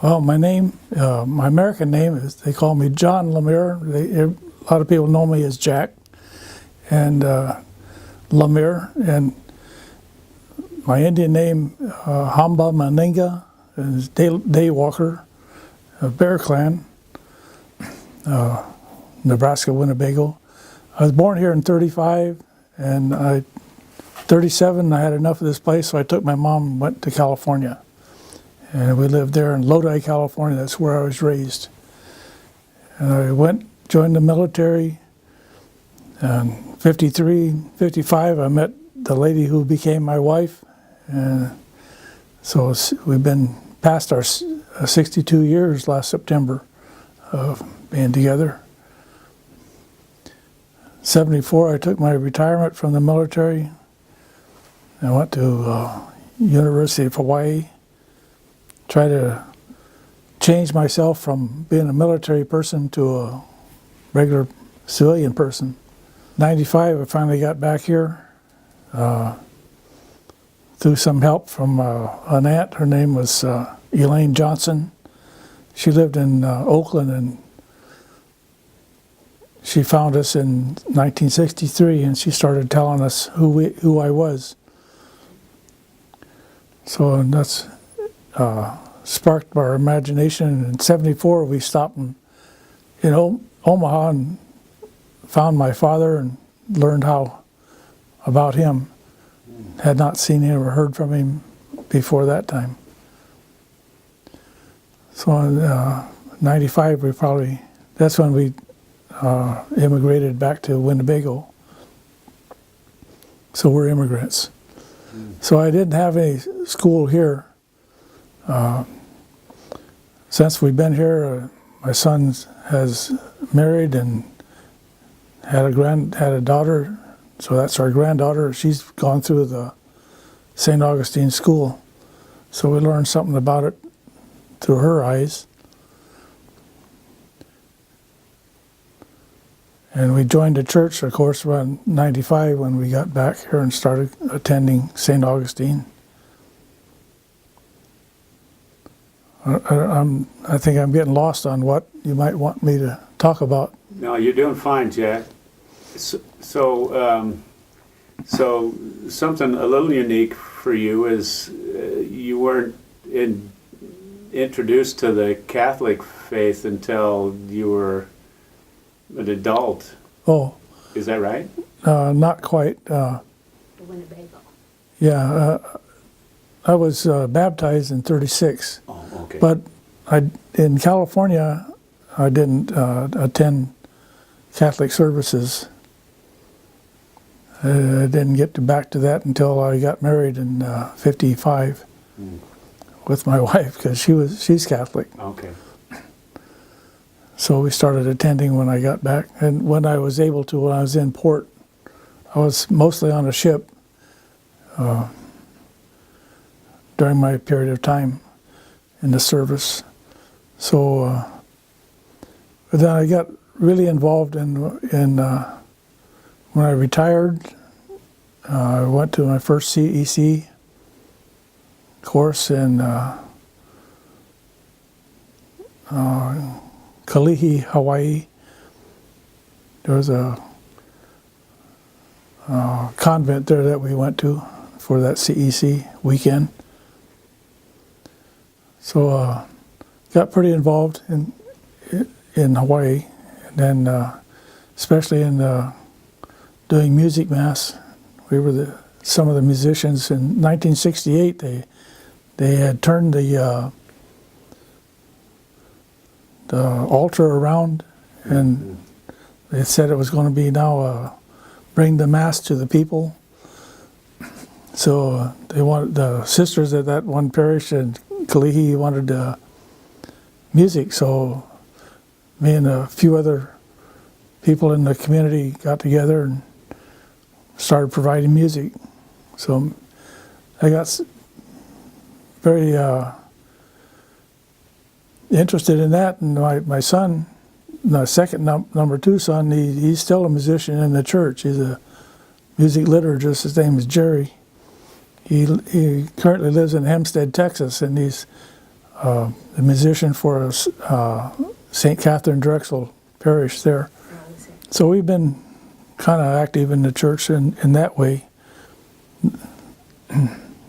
Well, my name, my American name is, they call me John LaMere. A lot of people know me as Jack and LaMere. And my Indian name, Hamba Maninga, is Day Walker, Bear Clan, Nebraska, Winnebago. I was born here in 35, and 37, I had enough of this place, so I took my mom and went to California. And we lived there in Lodi, California. That's where I was raised. And I joined the military. And 53, 55, I met the lady who became my wife. And so we've been past our 62 years last September of being together. 74, I took my retirement from the military. I went to University of Hawaii. Try to change myself from being a military person to a regular civilian person. 95, I finally got back here through some help from an aunt. Her name was Elaine Johnson. She lived in Oakland, and she found us in 1963, and she started telling us who I was. So that's sparked our imagination. In 74, we stopped in Omaha and found my father and learned about him. Had not seen him or heard from him before that time. So in 95, that's when we immigrated back to Winnebago. So we're immigrants. So I didn't have any school here. Since we've been here, my son has married and had a daughter, so that's our granddaughter. She's gone through the St. Augustine school, so we learned something about it through her eyes. And we joined the church, of course, around 95 when we got back here and started attending St. Augustine. I think I'm getting lost on what you might want me to talk about. No, you're doing fine, Jack. So something a little unique for you is you weren't introduced to the Catholic faith until you were an adult. Oh. Is that right? Not quite. The Winnebago. Yeah. I was baptized in 36. Oh, okay. But in California, I didn't attend Catholic services. I didn't get back to that until I got married in 55 with my wife, because she's Catholic. Okay. So we started attending when I got back. And when I was able to, when I was in port, I was mostly on a ship during my period of time in the service. So but then I got really involved in when I retired. I went to my first CEC course in Kalihi, Hawaii. There was a convent there that we went to for that CEC weekend. So got pretty involved in Hawaii, and then especially in doing music mass. We were some of the musicians in 1968. They had turned the altar around, and they said it was going to be now bring the mass to the people. So they wanted, the sisters at that one parish in Kalihi wanted music, so me and a few other people in the community got together and started providing music. So I got very interested in that, and my son, my second number two son, he's still a musician in the church. He's a music liturgist. His name is Jerry. He currently lives in Hempstead, Texas, and he's the musician for St. Catherine Drexel Parish there. So we've been kind of active in the church in that way.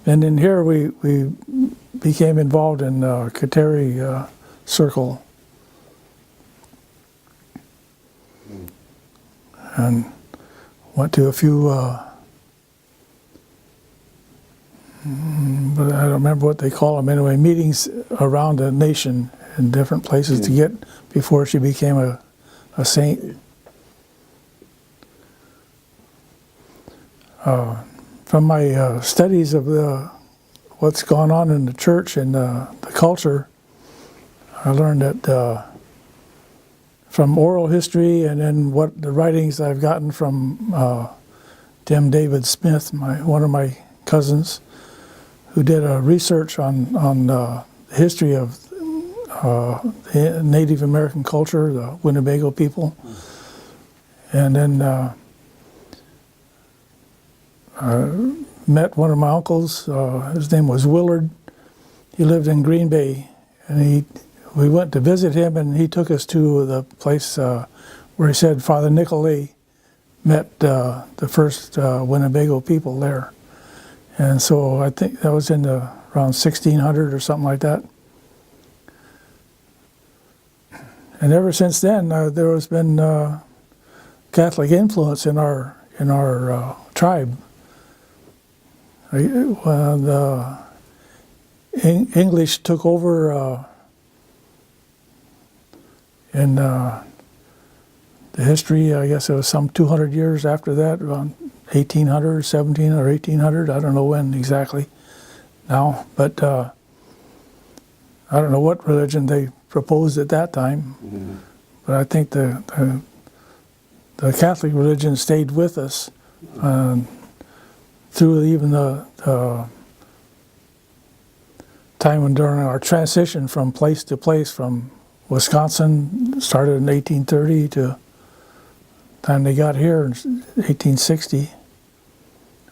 And in here we became involved in Kateri circle. And went to a few, but I don't remember what they call them anyway, meetings around the nation in different places to get before she became a saint. From my studies of what's gone on in the church and the culture, I learned that from oral history and then what the writings I've gotten from Tim David Smith, one of my cousins, who did a research on the history of the Native American culture, the Winnebago people, and then met one of my uncles. His name was Willard. He lived in Green Bay, and we went to visit him, and he took us to the place where he said Father Nicolay met the first Winnebago people there. And so I think that was in around 1600 or something like that. And ever since then, there has been Catholic influence in our tribe. The English took over in the history, I guess it was some 200 years after that, around 1800, 17 or 1800, I don't know when exactly now, but I don't know what religion they proposed at that time, but I think the Catholic religion stayed with us through even the time when during our transition from place to place, from Wisconsin, started in 1830 to the time they got here in 1860.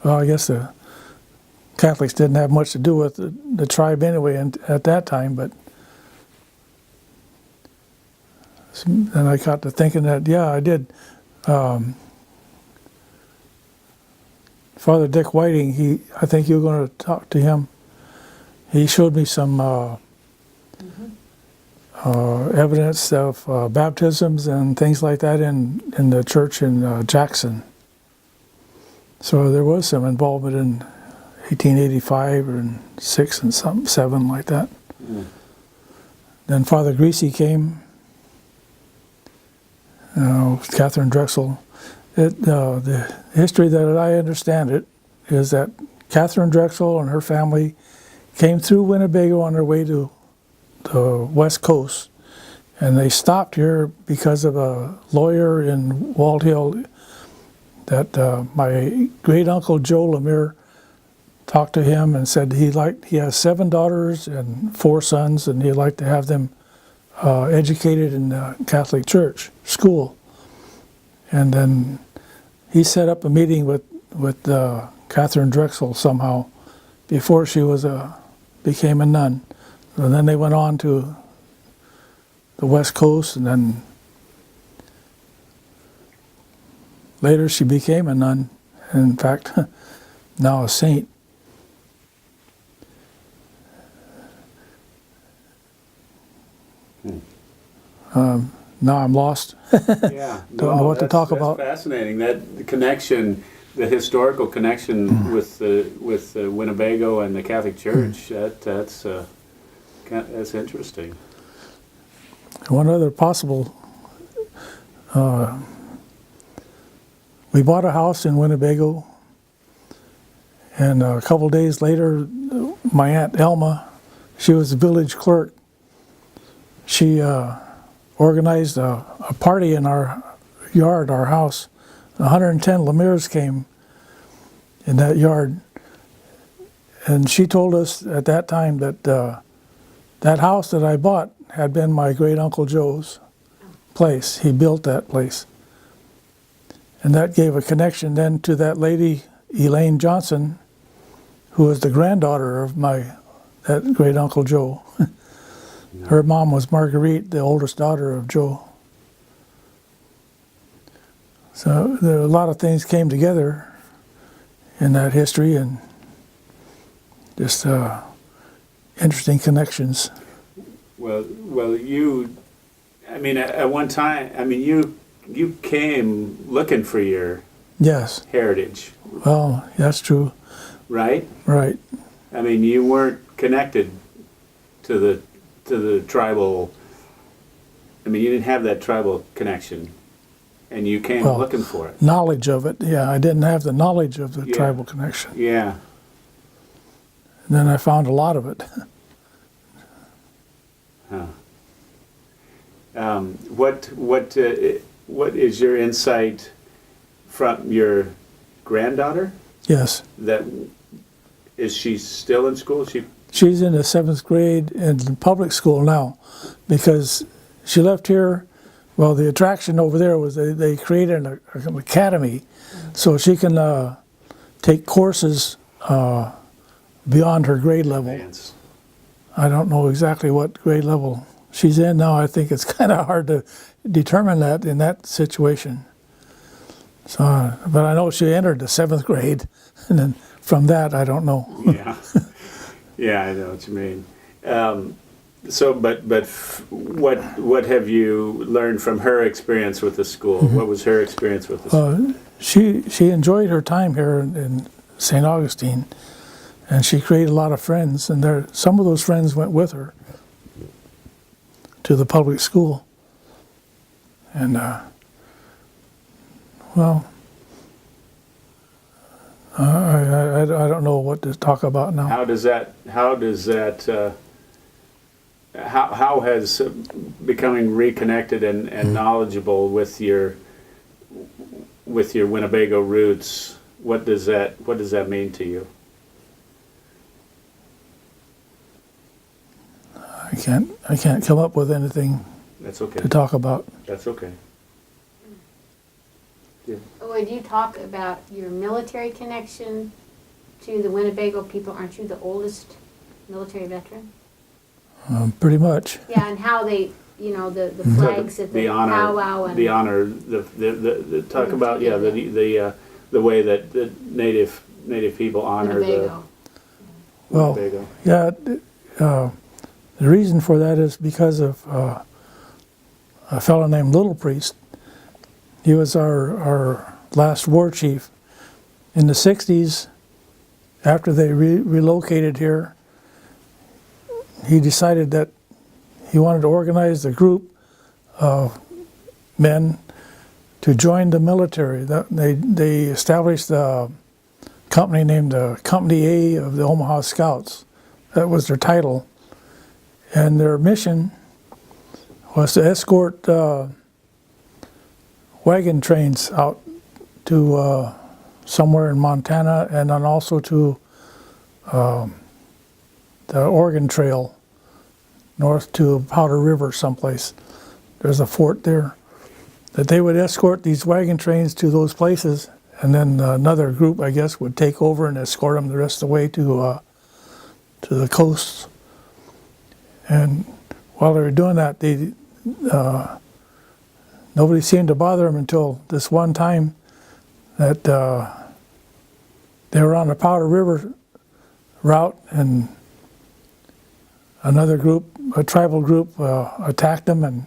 Well, I guess the Catholics didn't have much to do with the tribe anyway at that time, but then I got to thinking that, yeah, I did. Father Dick Whiting, I think you were going to talk to him. He showed me some evidence of baptisms and things like that in the church in Jackson. So there was some involvement in 1885 or in 6 and some 7 like that. Then Father Greasy came, Catherine Drexel. The history that I understand it is that Catherine Drexel and her family came through Winnebago on their way to the West Coast, and they stopped here because of a lawyer in Walt Hill that my great uncle Joe LaMere talked to him and said he has 7 daughters and 4 sons, and he'd like to have them educated in the Catholic Church school. And then he set up a meeting with Catherine Drexel somehow before she became a nun. And then they went on to the West Coast, and then later she became a nun, and in fact, now a saint. Now I'm lost. Yeah, Don't know what to talk about. That's fascinating. That the connection, the historical connection with the Winnebago and the Catholic Church. That's interesting. One other possible. We bought a house in Winnebago, and a couple days later, my Aunt Elma, she was the village clerk. She organized a party in our yard, our house. 110 LaMeres came in that yard. And she told us at that time that that house that I bought had been my great Uncle Joe's place. He built that place. And that gave a connection then to that lady, Elaine Johnson, who was the granddaughter of that great Uncle Joe. Her mom was Marguerite, the oldest daughter of Joe. So there a lot of things came together in that history, and just interesting connections. Well, you. I mean, at one time, I mean, you came looking for your Yes. heritage, Well, that's true. right? Right. I mean, you weren't connected to the tribal. I mean, you didn't have that tribal connection, and you came Well, looking for it. Knowledge of it. Yeah, I didn't have the knowledge of the Yeah. tribal connection. Yeah. And then I found a lot of it. Huh. What is your insight from your granddaughter? Yes. That is she still in school? She's in the 7th grade in public school now, because she left here. Well, the attraction over there was they created an academy, so she can take courses beyond her grade level. Advance. I don't know exactly what grade level she's in now. I think it's kind of hard to determine that in that situation. So, but I know she entered the 7th grade, and then from that, I don't know. Yeah. Yeah, I know what you mean. What have you learned from her experience with the school? What was her experience with the school? She enjoyed her time here in St. Augustine, and she created a lot of friends. And some of those friends went with her to the public school. And well, I don't know what to talk about now. How has becoming reconnected and knowledgeable with your Winnebago roots, what does that mean to you? I can't come up with anything That's okay. to talk about. That's okay. Would you talk about your military connection to the Winnebago people? Aren't you the oldest military veteran? Pretty much. Yeah, and how they, the flags at the powwow and the honor, the talk about the way that the native people honor Winnebago. the Well, Winnebago. yeah. The reason for that is because of a fellow named Little Priest. He was our last war chief. In the 60s, after they relocated here, he decided that he wanted to organize a group of men to join the military. They established a company named Company A of the Omaha Scouts. That was their title. And their mission was to escort wagon trains out to somewhere in Montana, and then also to the Oregon Trail north to Powder River someplace. There's a fort there. That they would escort these wagon trains to those places, and then another group, I guess, would take over and escort them the rest of the way to the coast. And while they were doing that, nobody seemed to bother them until this one time that they were on the Powder River route, and another group, a tribal group, attacked them, and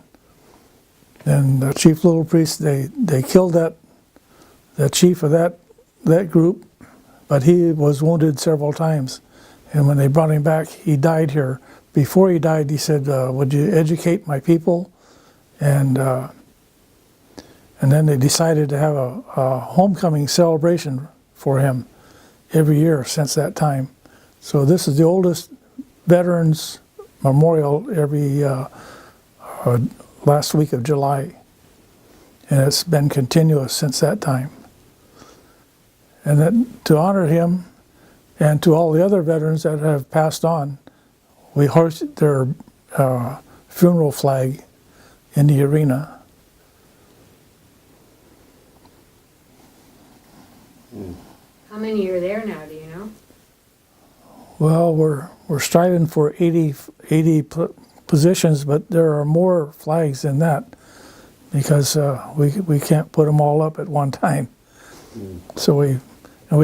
then the Chief Little Priest, they killed the chief of that group, but he was wounded several times. And when they brought him back, he died here. Before he died, he said, would you educate my people? And then they decided to have a homecoming celebration for him every year since that time. So this is the oldest Veterans Memorial every last week of July. And it's been continuous since that time. And then to honor him and to all the other veterans that have passed on, we hoisted their funeral flag in the arena. How many are there now, do you know? Well, we're striving for 80 positions, but there are more flags than that because we can't put them all up at one time. So we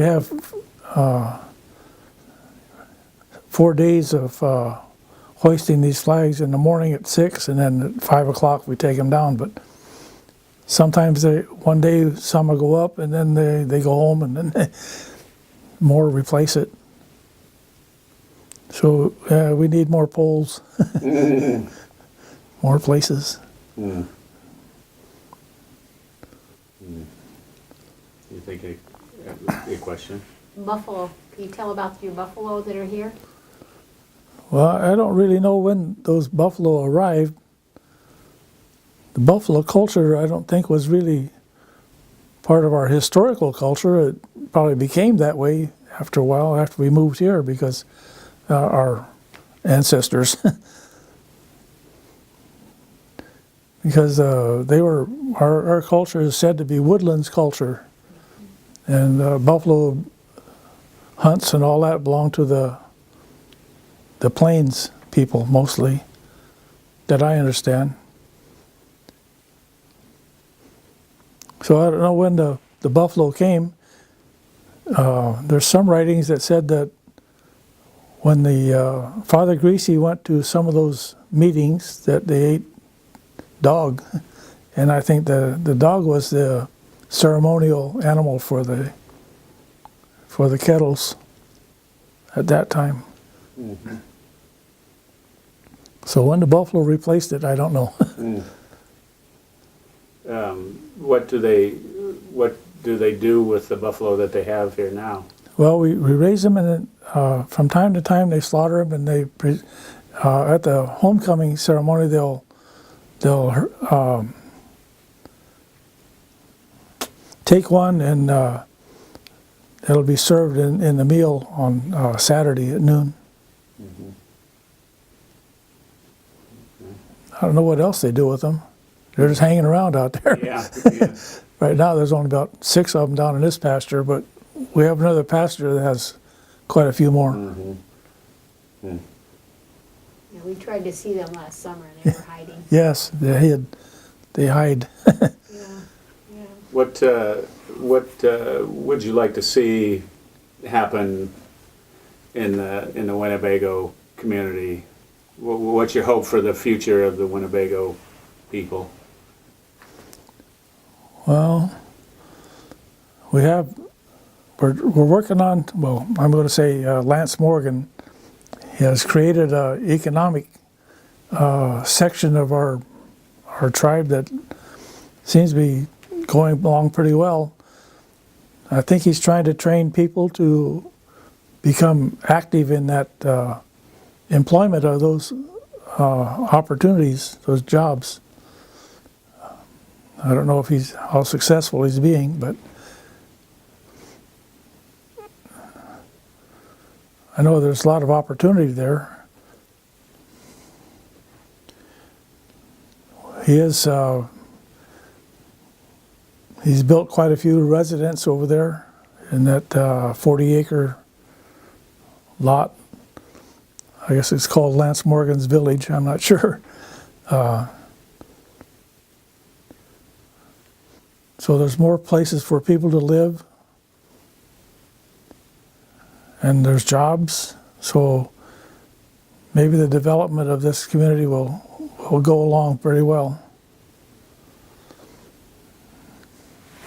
have 4 days of hoisting these flags in the morning at 6, and then at 5 o'clock we take them down. But sometimes one day some will go up, and then they go home, and then more replace it. So we need more poles, more places. You think a question? Buffalo, can you tell about your buffalo that are here? Well, I don't really know when those buffalo arrived. The buffalo culture, I don't think, was really part of our historical culture. It probably became that way after a while, after we moved here, because our ancestors, because our culture is said to be woodlands culture, and buffalo hunts and all that belong to the plains people mostly, that I understand. So I don't know when the buffalo came. There's some writings that said that when the Father Greasy went to some of those meetings that they ate dog, and I think the dog was the ceremonial animal for the kettles at that time. Mm-hmm. So when the buffalo replaced it, I don't know. What do they do with the buffalo that they have here now? Well, we raise them, and then, from time to time they slaughter them, and at the homecoming ceremony they'll take one, and it'll be served in the meal on Saturday at noon. Mm-hmm. I don't know what else they do with them. They're just hanging around out there. Yeah. Right now there's only about 6 of them down in this pasture, but we have another pasture that has quite a few more. Mm-hmm. Yeah, we tried to see them last summer and they were hiding. Yes, they hide. Yeah, yeah. What would you like to see happen in the Winnebago community? What's your hope for the future of the Winnebago people? Well, we're working on, well, I'm going to say Lance Morgan has created an economic section of our tribe that seems to be going along pretty well. I think he's trying to train people to become active in that employment of those opportunities, those jobs. I don't know if how successful he's being, but I know there's a lot of opportunity there. He's built quite a few residents over there in that 40-acre lot. I guess it's called Lance Morgan's Village, I'm not sure. So there's more places for people to live, and there's jobs. So maybe the development of this community will go along pretty well.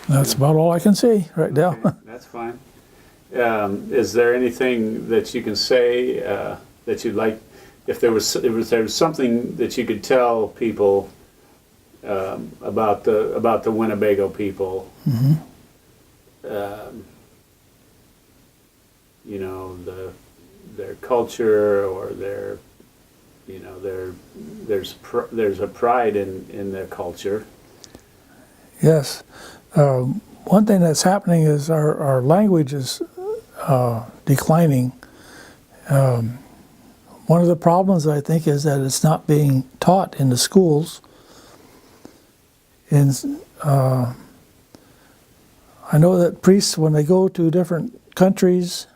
That's about all I can say right now. Okay, that's fine. Is there anything that you can say that you'd like, if there was something that you could tell people about the Winnebago people? Mm-hmm. You know, their culture, or their, you know, there's a pride in their culture. Yes. One thing that's happening is our language is declining. One of the problems, I think, is that it's not being taught in the schools. And I know that priests, when they go to different countries,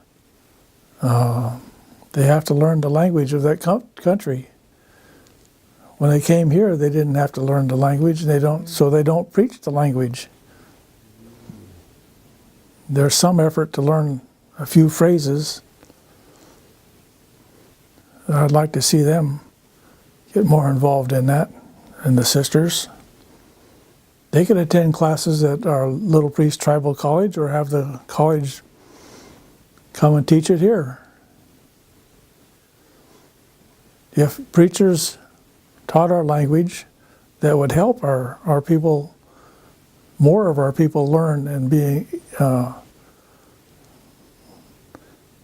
they have to learn the language of that country. And I don't know if when they came here, they didn't have to learn the language. So they don't preach the language. There's some effort to learn a few phrases. I'd like to see them get more involved in that, and the sisters. They could attend classes at our Little Priest Tribal College or have the college come and teach it here. If preachers taught our language, that would help our people, more of our people learn and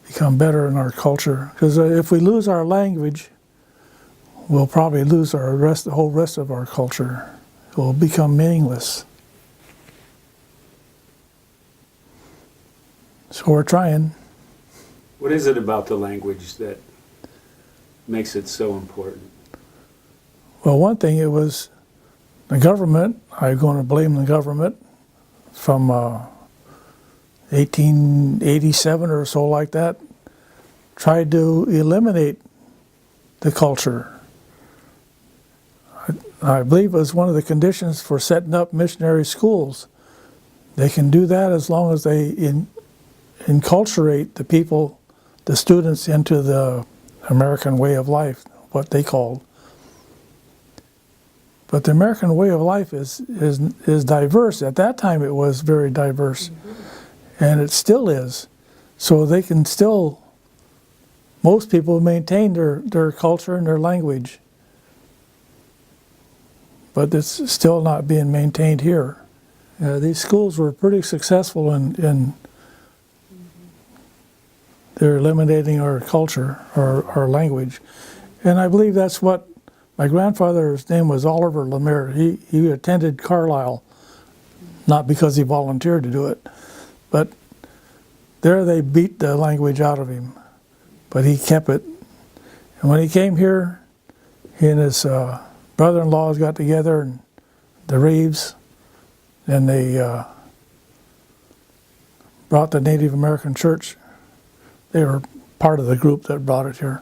become better in our culture. Because if we lose our language, we'll probably lose the whole rest of our culture. It will become meaningless. So we're trying. What is it about the language that makes it so important? Well, one thing, it was the government. I'm going to blame the government from 1887 or so, like that, tried to eliminate the culture. I believe it was one of the conditions for setting up missionary schools. They can do that as long as they enculturate the people, the students, into the American way of life, what they called. But the American way of life is diverse. At that time, it was very diverse, and it still is. So they can still, most people maintain their culture and their language. But it's still not being maintained here. These schools were pretty successful in they're eliminating our culture, our language. And I believe that's what my grandfather's name was Oliver LaMere. He attended Carlisle, not because he volunteered to do it, but there they beat the language out of him. But he kept it. And when he came here, he and his brother-in-laws got together, and the Reeves, and they brought the Native American church. They were part of the group that brought it here,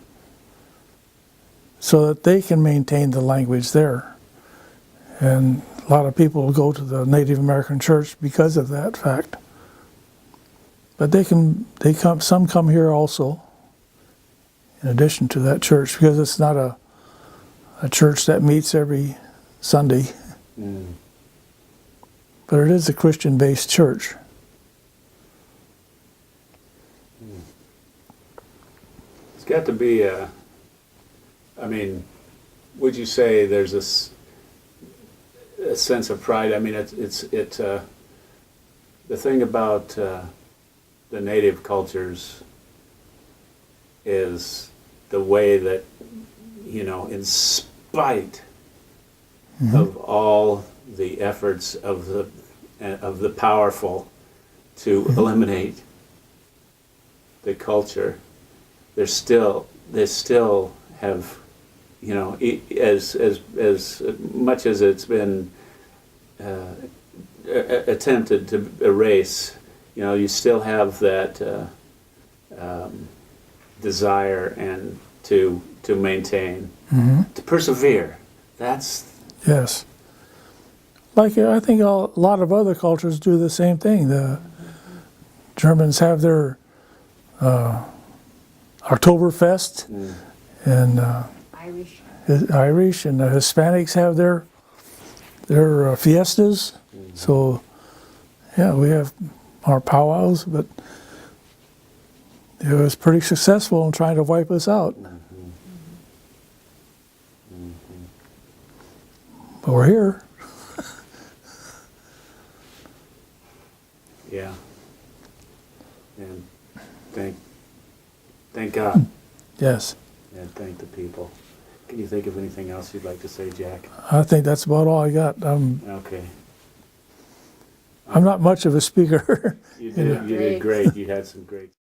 so that they can maintain the language there. And a lot of people go to the Native American church because of that fact. But some come here also, in addition to that church, because it's not a church that meets every Sunday. But it is a Christian-based church. It's got to be would you say there's a sense of pride? I mean, the thing about the native cultures is the way that, in spite of all the efforts of the powerful to eliminate the culture, they still have, as much as it's been attempted to erase, you still have that desire and to maintain, to persevere. That's yes. Like I think a lot of other cultures do the same thing. The Germans have their Oktoberfest, and Irish and the Hispanics have their fiestas. So yeah, we have our powwows, but it was pretty successful in trying to wipe us out. But we're here. Yeah. And thank God. Yes. And thank the people. Can you think of anything else you'd like to say, Jack? I think that's about all I got. Okay. I'm not much of a speaker. You did great. You had some great